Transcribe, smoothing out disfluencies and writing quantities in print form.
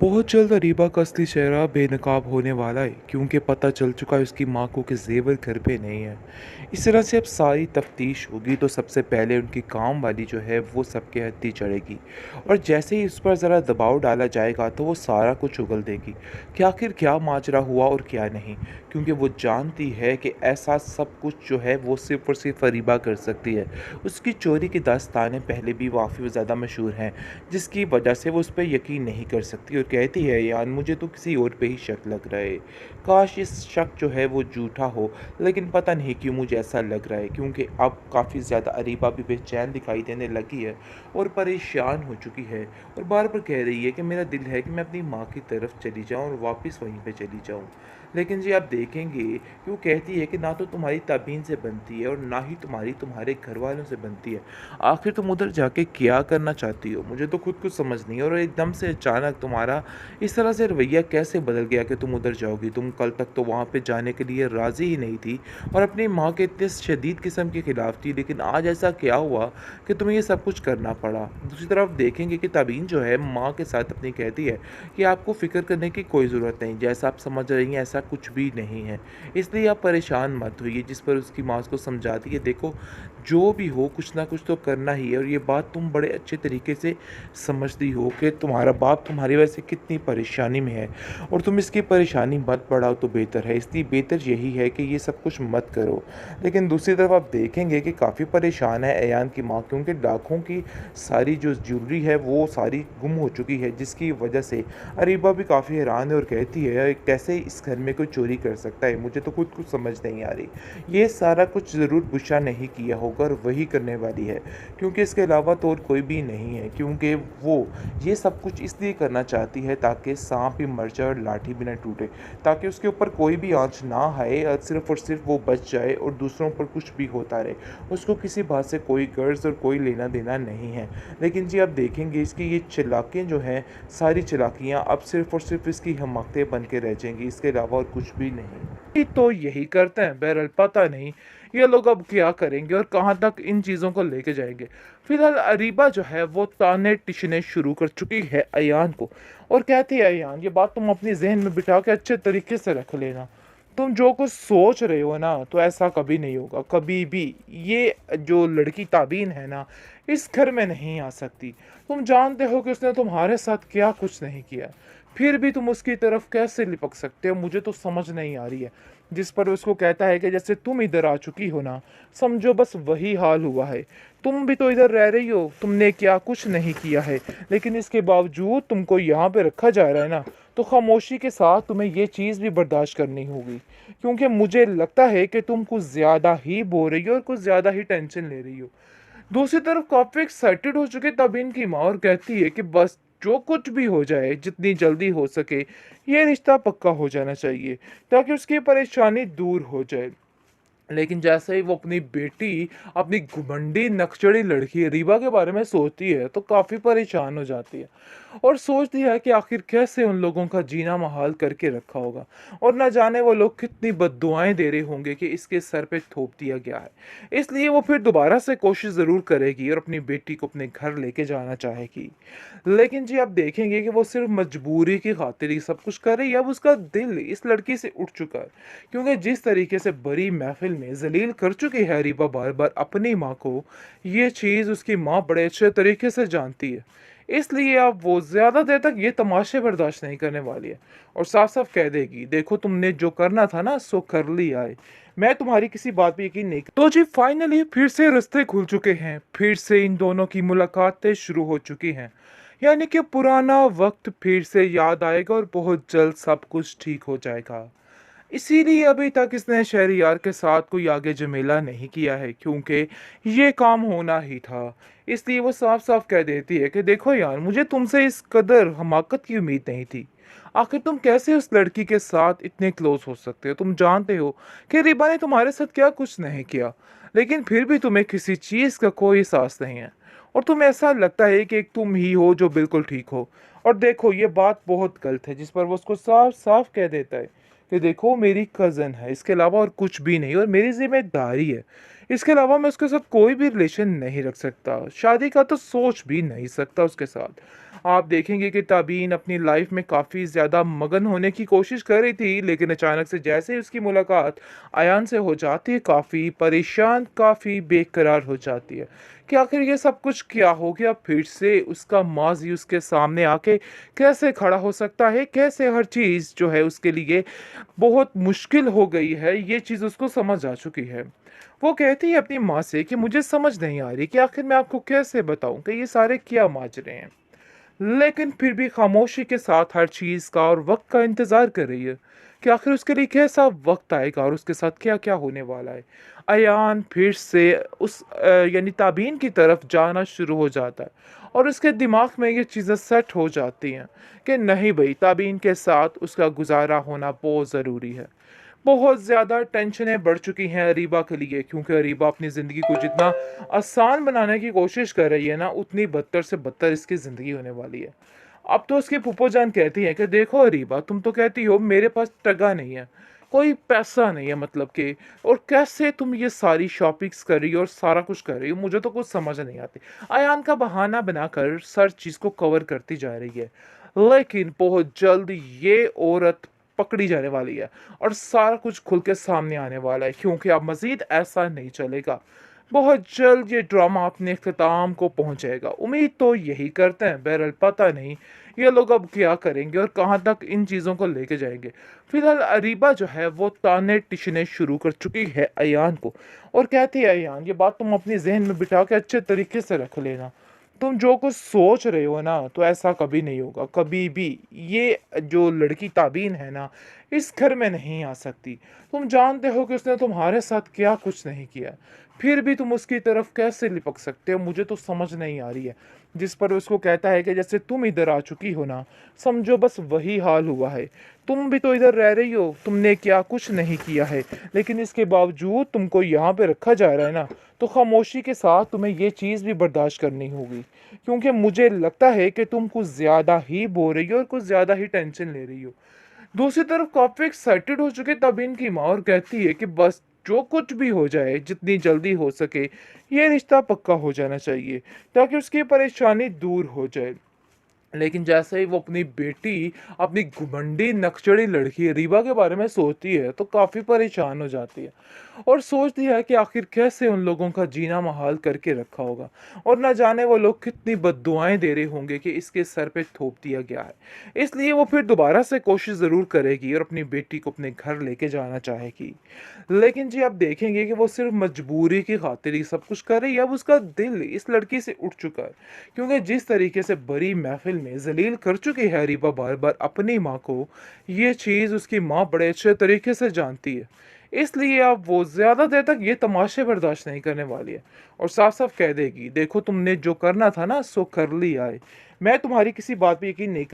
बहुत जल्द अरीबा का असली चेहरा बेनकाब होने वाला है क्योंकि पता चल चुका है उसकी मां को कि जेवर घर पे नहीं है। इस तरह से अब सारी तफ्तीश होगी तो सबसे पहले उनकी काम वाली जो है वो सबके हत्थे चढ़ेगी। और जैसे ही उस पर ज़रा दबाव डाला जाएगा तो वो सारा कुछ उगल देगी कि आखिर क्या माजरा हुआ और क्या नहीं, क्योंकि वो जानती है कि ऐसा सब कुछ जो है वो सिर्फ और सिर्फ अरीबा कर सकती है। उसकी चोरी की दास्तानें पहले भी काफ़ी ज़्यादा मशहूर हैं, जिसकी वजह से वो उस पे यकीन नहीं कर सकती और कहती है, यार मुझे तो किसी और पे ही शक लग रहा है। काश इस शक जो है वो झूठा हो, लेकिन पता नहीं क्यों मुझे ऐसा लग रहा है, क्योंकि अब काफ़ी ज़्यादा अरीबा भी बेचैन दिखाई देने लगी है और परेशान हो चुकी है और बार-बार कह रही है कि मेरा दिल है कि मैं अपनी माँ की तरफ चली जाऊँ और वापस वहीं पे चली जाऊँ। लेकिन जी आप देखेंगे कि वो कहती है कि ना तो तुम्हारी ताबीन से बनती है और ना ही तुम्हारी तुम्हारे घरवालों से बनती है। आखिर तुम उधर जाके क्या करना चाहती हो? मुझे तो खुद कुछ समझ नहीं है और एकदम से अचानक तुम्हारा इस तरह से रवैया कैसे बदल गया कि तुम उधर जाओगी? तुम कल तक तो वहाँ पे जाने के लिए राज़ी ही नहीं थी और अपनी माँ के इतने शदीद किस्म के खिलाफ थी, लेकिन आज ऐसा क्या हुआ कि तुम्हें ये सब कुछ करना पड़ा? दूसरी तरफ देखेंगे कि तबीन जो है माँ के साथ अपनी कहती है कि आपको फ़िक्र करने की कोई ज़रूरत नहीं, जैसा आप समझ रही हैं ऐसा कुछ भी नहीं है। इसलिए आप परेशान मत होइए, जिस पर उसकी माँ उसको समझाती है, देखो जो भी हो कुछ ना कुछ तो करना ही है और ये बात तुम बड़े अच्छे तरीके से समझती हो कि तुम्हारा बाप तुम्हारी वजह से कितनी परेशानी में है और तुम इसकी परेशानी मत बढ़ाओ तो बेहतर है, इसलिए बेहतर यही है कि ये सब कुछ मत करो। लेकिन दूसरी तरफ आप देखेंगे कि काफ़ी परेशान है अयान की माँ, क्योंकि लाखों की सारी जो ज्वेलरी है वो सारी गुम हो चुकी है, जिसकी वजह से अरीबा भी काफ़ी हैरान है और कहती है कैसे इस घर में कोई चोरी कर सकता है, मुझे तो खुद कुछ समझ नहीं आ रही। ये सारा कुछ ज़रूर बुशा नहीं किया होगा और वही करने वाली है, क्योंकि इसके अलावा तो और कोई भी नहीं है, क्योंकि वो ये सब कुछ इसलिए करना चाहती है ताकि सांप भी मर जाए और लाठी भी ना टूटे, ताकि उसके ऊपर कोई भी आँच ना आए और सिर्फ वो बच जाए और दूसरों पर कुछ भी होता रहे। उसको किसी बात से कोई गर्ज़ और कोई लेना देना नहीं है। लेकिन जी आप देखेंगे इसकी ये चालाकियाँ जो हैं, सारी चालाकियाँ अब सिर्फ और सिर्फ इसकी हिम्मतें बन के रह जाएँगी, इसके अलावा और कुछ भी नहीं। ये तो यही करते हैं, बहरहाल पता नहीं ये लोग अब क्या करेंगे और कहाँ तक इन चीज़ों को लेके जाएँगे। फिलहाल अरीबा जो है वो ताने-टिशने शुरू कर चुकी है अयान को और कहती है, अयान ये बात तुम अपने ज़हन में बिठा के अच्छे तरीके से रख लेना। तुम जो कुछ सोच रहे हो ना तो ऐसा कभी नहीं होगा, कभी भी। ये जो लड़की ताबीन है ना, इस घर में नहीं आ सकती। तुम जानते हो कि उसने तुम्हारे साथ क्या कुछ नहीं किया, फिर भी तुम उसकी तरफ कैसे लिपक सकते हो, मुझे तो समझ नहीं आ रही है। जिस पर उसको कहता है कि जैसे तुम इधर आ चुकी हो ना, समझो बस वही हाल हुआ है। तुम भी तो इधर रह रही हो, तुमने क्या कुछ नहीं किया है, लेकिन इसके बावजूद तुमको यहाँ पे रखा जा रहा है ना, तो खामोशी के साथ तुम्हें ये चीज़ भी बर्दाश्त करनी होगी, क्योंकि मुझे लगता है कि तुम कुछ ज़्यादा ही बोल रही हो और कुछ ज़्यादा ही टेंशन ले रही हो। दूसरी तरफ काफ़ी एक्साइटेड हो चुके तब इनकी माँ और कहती है कि बस जो कुछ भी हो जाए, जितनी जल्दी हो सके, ये रिश्ता पक्का हो जाना चाहिए, ताकि उसकी परेशानी दूर हो जाए। लेकिन जैसे ही वो अपनी बेटी, अपनी घुमंडी नकचड़ी लड़की रीवा के बारे में सोचती है, तो काफ़ी परेशान हो जाती है और सोचती है कि आखिर कैसे उन लोगों का जीना महाल करके रखा होगा और ना जाने वो लोग कितनी बद्दुआएं दे रहे होंगे कि इसके सर पे थोप दिया गया है। इसलिए वो फिर दोबारा से कोशिश ज़रूर करेगी और अपनी बेटी को अपने घर लेके जाना चाहेगी। लेकिन जी आप देखेंगे कि वो सिर्फ मजबूरी की खातिर ही सब कुछ कर रही है। अब उसका दिल इस लड़की से उठ चुका है, क्योंकि जिस तरीके से बड़ी महफिल में जलील कर चुकी है रीबा बार बार अपनी माँ को, ये चीज़ उसकी माँ बड़े अच्छे तरीके से जानती है। इसलिए अब वो ज़्यादा देर तक ये तमाशे बर्दाश्त नहीं करने वाली है और साफ साफ कह देगी, देखो तुमने जो करना था ना सो कर लिया है, मैं तुम्हारी किसी बात पे यकीन नहीं। तो जी फाइनली फिर से रास्ते खुल चुके हैं, फिर से इन दोनों की मुलाकातें शुरू हो चुकी हैं, यानी कि पुराना वक्त फिर से याद आएगा और बहुत जल्द सब कुछ ठीक हो जाएगा। इसीलिए अभी तक इसने शहरयार के साथ कोई आगे झमेला नहीं किया है, क्योंकि ये काम होना ही था। इसलिए वो साफ-साफ कह देती है कि देखो यार, मुझे तुमसे इस कदर हमाकत की उम्मीद नहीं थी। आखिर तुम कैसे उस लड़की के साथ इतने क्लोज़ हो सकते हो? तुम जानते हो कि रिबा ने तुम्हारे साथ क्या कुछ नहीं किया, लेकिन फिर भी तुम्हें किसी चीज़ का कोई एहसास नहीं है और तुम्हें ऐसा लगता है कि एक तुम ही हो जो बिल्कुल ठीक हो। और देखो ये बात बहुत गलत है, जिस पर वो उसको साफ-साफ कह देता है कि देखो मेरी कज़न है, इसके अलावा और कुछ भी नहीं और मेरी ज़िम्मेदारी है। इसके अलावा मैं उसके साथ कोई भी रिलेशन नहीं रख सकता, शादी का तो सोच भी नहीं सकता उसके साथ। आप देखेंगे कि ताबीन अपनी लाइफ में काफ़ी ज़्यादा मगन होने की कोशिश कर रही थी, लेकिन अचानक से जैसे ही उसकी मुलाकात अयान से हो जाती है, काफ़ी परेशान, काफ़ी बेकरार हो जाती है कि आखिर ये सब कुछ क्या हो गया फिर से। उसका माज़ी उसके सामने आके कैसे खड़ा हो सकता है, कैसे हर चीज़ जो है उसके लिए बहुत मुश्किल हो गई है, ये चीज़ उसको समझ आ चुकी है। वो कहती है अपनी माँ से कि मुझे समझ नहीं आ रही कि आखिर मैं आपको कैसे बताऊँ कि ये सारे क्या माजरे हैं। लेकिन फिर भी खामोशी के साथ हर चीज़ का और वक़्त का इंतज़ार कर रही है कि आखिर उसके लिए कैसा वक़्त आएगा और उसके साथ क्या-क्या होने वाला है। अयान फिर से उस यानी ताबीन की तरफ जाना शुरू हो जाता है और उसके दिमाग में ये चीज़ें सेट हो जाती हैं कि नहीं भई, ताबीन के साथ उसका गुज़ारा होना बहुत ज़रूरी है। बहुत ज़्यादा टेंशनें बढ़ चुकी हैं अरीबा के लिए, क्योंकि अरीबा अपनी ज़िंदगी को जितना आसान बनाने की कोशिश कर रही है ना, उतनी बदतर से बदतर इसकी ज़िंदगी होने वाली है। अब तो उसकी फूफो जान कहती हैं कि देखो अरीबा, तुम तो कहती हो मेरे पास टका नहीं है, कोई पैसा नहीं है मतलब कि, और कैसे तुम ये सारी शॉपिंग्स कर रही हो और सारा कुछ कर रही हो, मुझे तो कुछ समझ नहीं आती। अयान का बहाना बनाकर हर चीज़ को कवर करती जा रही है। लेकिन बहुत जल्द ये औरत पकड़ी जाने वाली है और सारा कुछ खुल के सामने आने वाला है, क्योंकि अब मज़ीद ऐसा नहीं चलेगा। बहुत जल्द ये ड्रामा अपने इख्तिताम को पहुँचेगा। उम्मीद तो यही करते हैं, बहरहाल पता नहीं ये लोग अब क्या करेंगे और कहाँ तक इन चीज़ों को लेके जाएँगे। फ़िलहाल अरीबा जो है वो ताने-टिशने शुरू कर चुकी है अयान को और कहती है, अयान ये बात तुम अपने ज़हन में बिठा के अच्छे तरीके से रख लेना। तुम जो कुछ सोच रहे हो ना, तो ऐसा कभी नहीं होगा, कभी भी। ये जो लड़की ताबीन है ना, इस घर में नहीं आ सकती। तुम जानते हो कि उसने तुम्हारे साथ क्या कुछ नहीं किया, फिर भी तुम उसकी तरफ कैसे लिपक सकते हो, मुझे तो समझ नहीं आ रही है। जिस पर उसको कहता है कि जैसे तुम इधर आ चुकी हो ना, समझो बस वही हाल हुआ है। तुम भी तो इधर रह रही हो, तुमने क्या कुछ नहीं किया है, लेकिन इसके बावजूद तुमको यहाँ पे रखा जा रहा है ना, तो खामोशी के साथ तुम्हें ये चीज़ भी बर्दाश्त करनी होगी, क्योंकि मुझे लगता है कि तुम कुछ ज़्यादा ही बोल रही हो और कुछ ज़्यादा ही टेंशन ले रही हो। दूसरी तरफ काफ़ी एक्साइटेड हो चुके तब इनकी माँ और कहती है कि बस जो कुछ भी हो जाए, जितनी जल्दी हो सके, ये रिश्ता पक्का हो जाना चाहिए, ताकि उसकी परेशानी दूर हो जाए। लेकिन जैसे ही वो अपनी बेटी, अपनी घुमंडी नकचड़ी लड़की रीवा के बारे में सोचती है, तो काफ़ी परेशान हो जाती है और सोचती है कि आखिर कैसे उन लोगों का जीना महाल करके रखा होगा और ना जाने वो लोग कितनी बद्दुआएं दे रहे होंगे कि इसके सर पे थोप दिया गया है। इसलिए वो फिर दोबारा से कोशिश ज़रूर करेगी और अपनी बेटी को अपने घर लेके जाना चाहेगी। लेकिन जी आप देखेंगे कि वो सिर्फ मजबूरी की खातिर ही सब कुछ कर रही है। अब उसका दिल इस लड़की से उठ चुका है, क्योंकि जिस तरीके से बड़ी महफिल में ज़लील कर चुकी है रीबा बार-बार अपनी माँ को, ये चीज़ उसकी माँ बड़े अच्छे तरीके से जानती है। इसलिए अब वो ज़्यादा देर तक ये तमाशे बर्दाश्त नहीं करने वाली है और साफ-साफ कह देगी, देखो तुमने जो करना था ना सो कर लिया है। मैं तुम्हारी किसी बात पे यकीन नहीं